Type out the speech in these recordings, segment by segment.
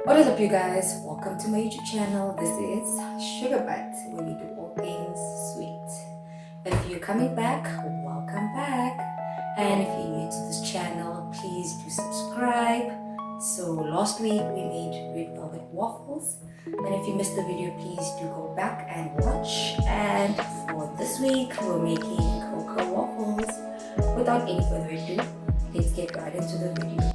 What is up, you guys? Welcome to my YouTube channel. This is Sugar Butt, where we do all things sweet. If you're coming back, welcome back. And if you're new to this channel, please do subscribe. So last week we made red velvet waffles, and if you missed the video, please do go back and watch. And for this week, we're making cocoa waffles. Without any further ado, let's get right into the video.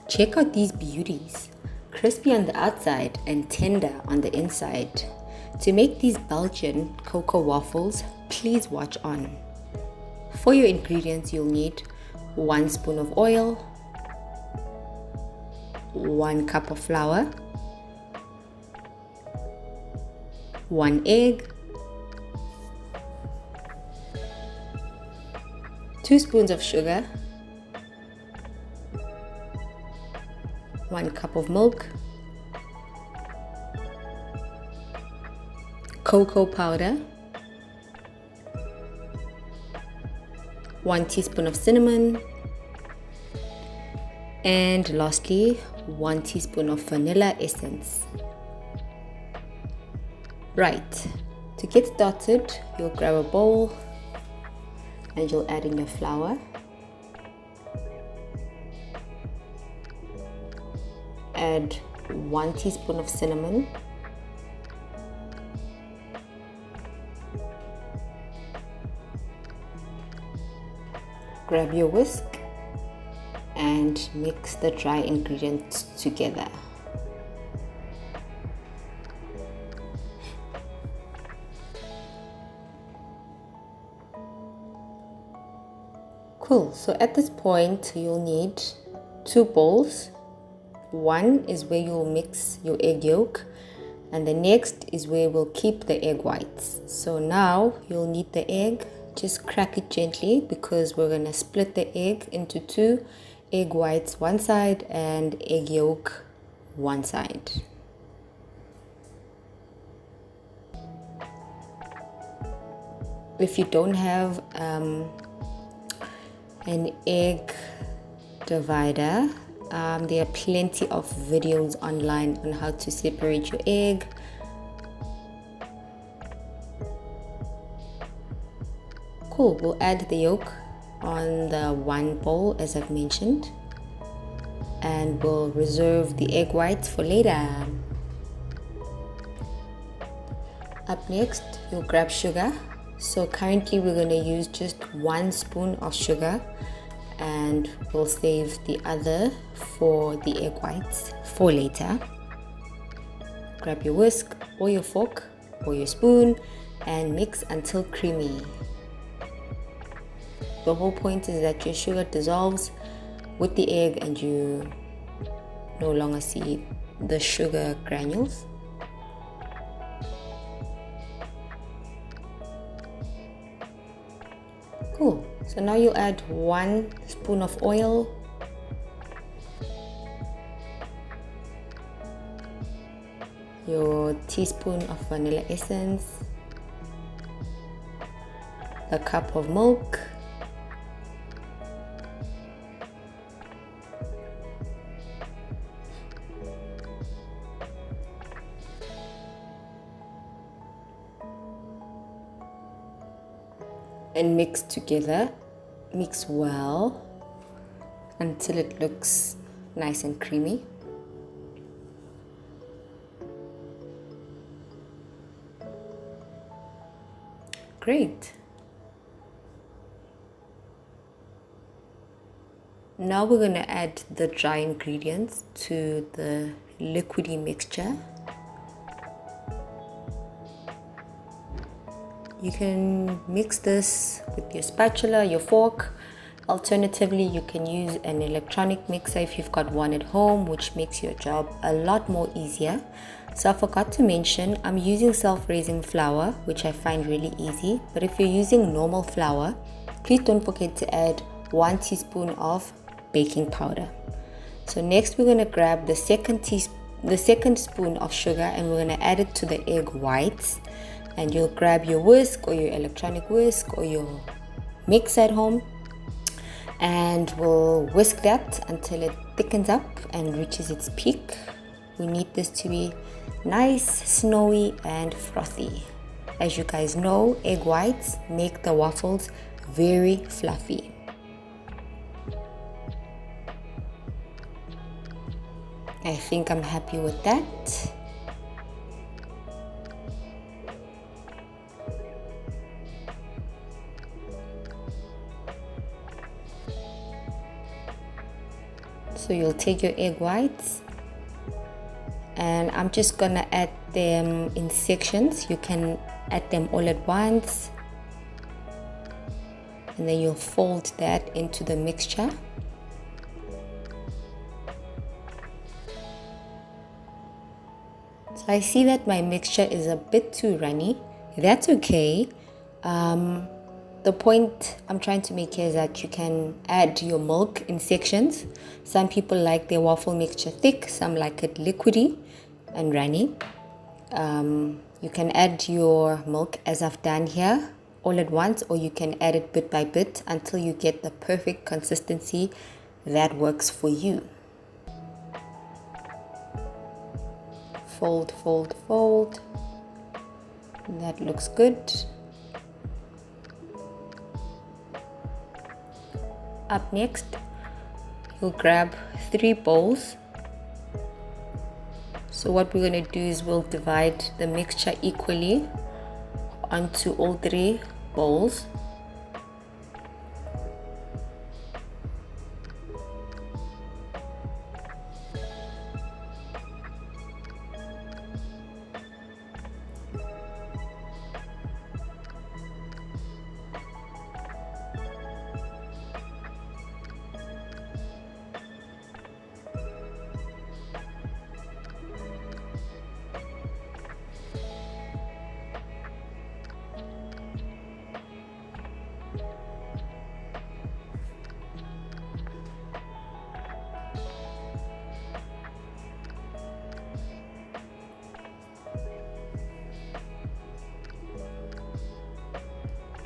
Check out these beauties, crispy on the outside and tender on the inside. To make these Belgian cocoa waffles, please watch on. For your ingredients, you'll need 1 spoon of oil, 1 cup of flour, 1 egg, 2 spoons of sugar, 1 cup of milk, cocoa powder, 1 teaspoon of cinnamon, and lastly 1 teaspoon of vanilla essence. Right, to get started, you'll grab a bowl and you'll add in your flour. Add 1 teaspoon of cinnamon, grab your whisk and mix the dry ingredients together. Cool, so at this point you'll need 2 bowls. One is where you'll mix your egg yolk, and the next is where we'll keep the egg whites. So now you'll need the egg. Just crack it gently because we're gonna split the egg into 2, egg whites one side and egg yolk one side. If you don't have an egg divider, there are plenty of videos online on how to separate your egg. Cool, we'll add the yolk on the 1 bowl as I've mentioned, and we'll reserve the egg whites for later. Up next, you'll grab sugar. So currently we're going to use just 1 spoon of sugar, and we'll save the other for the egg whites for later. Grab your whisk or your fork or your spoon and mix until creamy. The whole point is that your sugar dissolves with the egg and you no longer see the sugar granules. Cool. So now you add 1 spoon of oil, your teaspoon of vanilla essence, a cup of milk, and mix together. Mix well until it looks nice and creamy. Great. Now we're going to add the dry ingredients to the liquidy mixture. You can mix this with your spatula, your fork. Alternatively, you can use an electronic mixer if you've got one at home, which makes your job a lot more easier. So I forgot to mention, I'm using self-raising flour, which I find really easy. But if you're using normal flour, please don't forget to add 1 teaspoon of baking powder. So next we're going to grab the second spoon of sugar and we're going to add it to the egg whites. And you'll grab your whisk or your electronic whisk or your mix at home and we'll whisk that until it thickens up and reaches its peak. We need this to be nice, snowy, and frothy. As you guys know, egg whites make the waffles very fluffy. I think I'm happy with that. So you'll take your egg whites, and I'm just gonna add them in sections. You can add them all at once, and then you'll fold that into the mixture. So I see that my mixture is a bit too runny. That's okay. The point I'm trying to make here is that you can add your milk in sections. Some people like their waffle mixture thick, some like it liquidy and runny. You can add your milk as I've done here all at once, or you can add it bit by bit until you get the perfect consistency that works for you. Fold, fold, fold. That looks good. Up next, you'll grab 3 bowls. So what we're going to do is we'll divide the mixture equally onto all 3 bowls.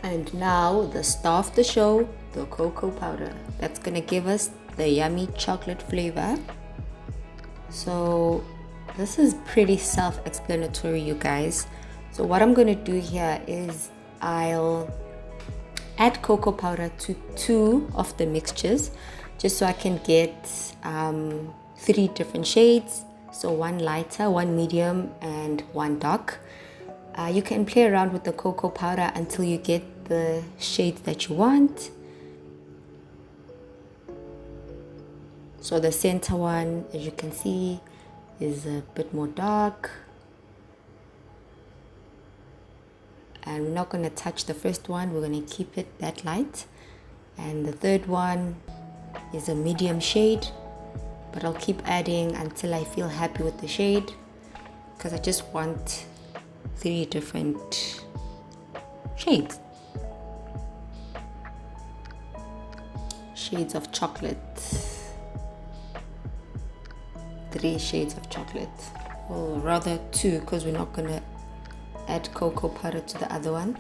And now the star of the show, the cocoa powder. That's gonna give us the yummy chocolate flavor. So this is pretty self-explanatory, you guys. So what I'm gonna do here is I'll add cocoa powder to 2 of the mixtures, just so I can get 3 different shades. So 1 lighter, 1 medium, and 1 dark. You can play around with the cocoa powder until you get the shades that you want. So the center one, as you can see, is a bit more dark. And we're not going to touch the first one, we're going to keep it that light. And the third one is a medium shade, but I'll keep adding until I feel happy with the shade, because I just want 3 different shades of chocolate. 3 shades of chocolate, or rather 2, because we're not gonna add cocoa powder to the other one.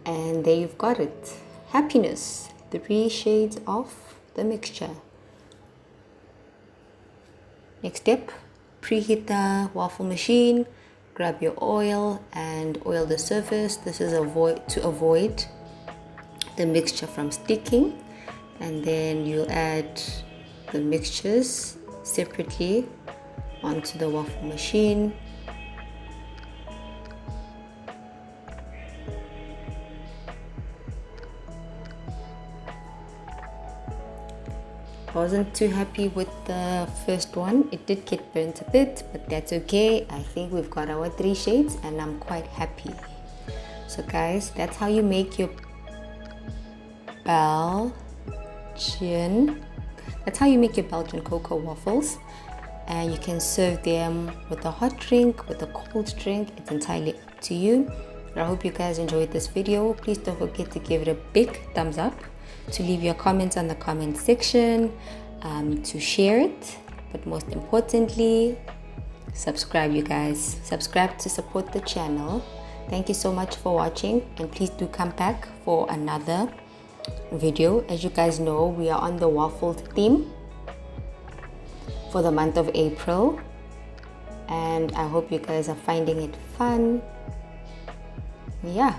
And there you've got it. Happiness, 3 shades of the mixture. Next step, preheat the waffle machine, grab your oil and oil the surface. This is to avoid the mixture from sticking. And then you add the mixtures separately onto the waffle machine. I wasn't too happy with the first one. It did get burnt a bit, but that's okay. I think we've got our 3 shades and I'm quite happy. So guys, that's how you make your Belgian cocoa waffles. And you can serve them with a hot drink, with a cold drink. It's entirely up to you. I hope you guys enjoyed this video. Please don't forget to give it a big thumbs up, to leave your comments on the comment section, to share it, but most importantly, subscribe, you guys. Subscribe to support the channel. Thank you so much for watching, and please do come back for another video. As you guys know, we are on the waffle theme for the month of April, and I hope you guys are finding it fun. Yeah.